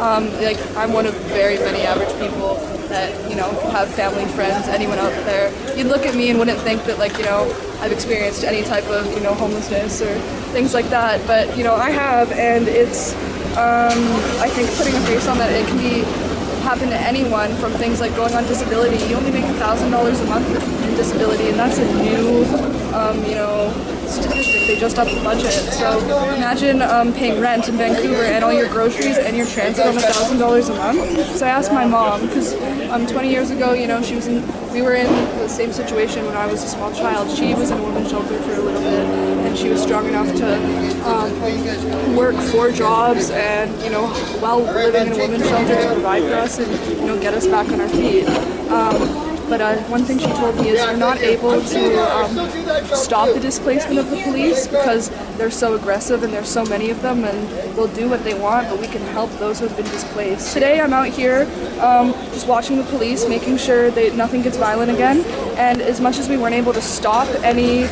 Like, I'm one of very many average people that, you know, have family, friends, anyone out there. You'd look at me and wouldn't think that, like, you know, I've experienced any type of, you know, homelessness or things like that. But, you know, I have, and it's, I think putting a face on that, it can be happen to anyone, from things like going on disability. You only make $1,000 a month in disability, and that's a new, you know, statistic. They just upped the budget. So imagine paying rent in Vancouver and all your groceries and your transit on $1,000 a month. So I asked my mom, because 20 years ago, you know, we were in the same situation when I was a small child. She was in a women's shelter for a little bit, and she was strong enough to work 4 jobs and, you know, while living in a women's shelter, to provide for us and, you know, get us back on our feet. But one thing she told me is we're not able to stop the displacement of the police because they're so aggressive and there's so many of them, and they'll do what they want, but we can help those who have been displaced. Today I'm out here just watching the police, making sure that nothing gets violent again, and as much as we weren't able to stop any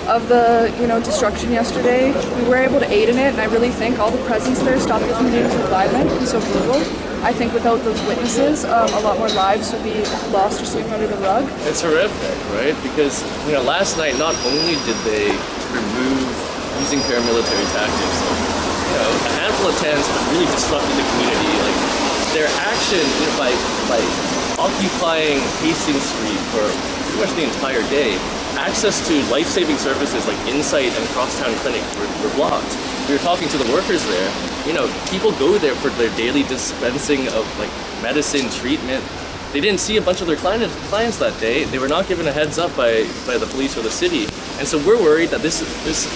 of the, you know, destruction yesterday, we were able to aid in it, and I really think all the presence there stopped it from being so violent and so brutal. I think without those witnesses, a lot more lives would be lost or swept under the rug. It's horrific, right? Because, you know, last night not only did they remove using paramilitary tactics, you know, a handful of tents that really disrupted the community. Like, their action, you know, by occupying Hastings Street for pretty much the entire day, access to life-saving services like Insight and Crosstown Clinic were blocked. We were talking to the workers there. You know, people go there for their daily dispensing of like medicine, treatment. They didn't see a bunch of their clients that day. They were not given a heads up by the police or the city. And so we're worried that this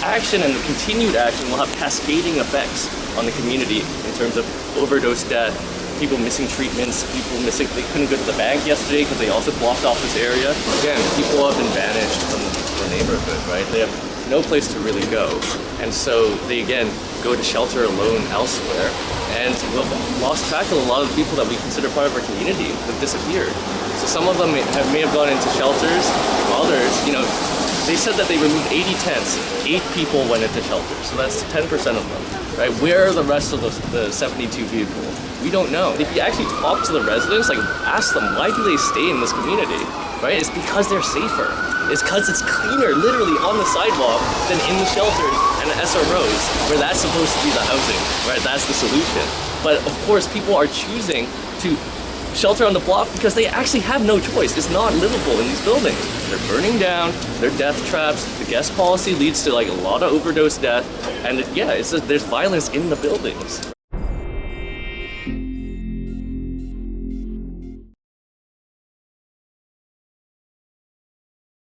action and the continued action will have cascading effects on the community in terms of overdose death, people missing treatments, people missing, they couldn't go to the bank yesterday because they also blocked off this area. Again, people have been banished from the neighborhood, right? They have no place to really go. And so they, again, go to shelter alone elsewhere. And we've lost track of a lot of the people that we consider part of our community have disappeared. So some of them may have gone into shelters. Others, you know, they said that they removed 80 tents. 8 people went into shelters. So that's 10% of them, right? Where are the rest of the 72 people? We don't know. If you actually talk to the residents, like ask them, why do they stay in this community, right? It's because they're safer. It's because it's cleaner, literally on the sidewalk, than in the shelters and the SROs, where that's supposed to be the housing, right? That's the solution. But of course, people are choosing to shelter on the block because they actually have no choice. It's not livable in these buildings. They're burning down, they're death traps. The guest policy leads to like a lot of overdose death, and yeah, there's violence in the buildings.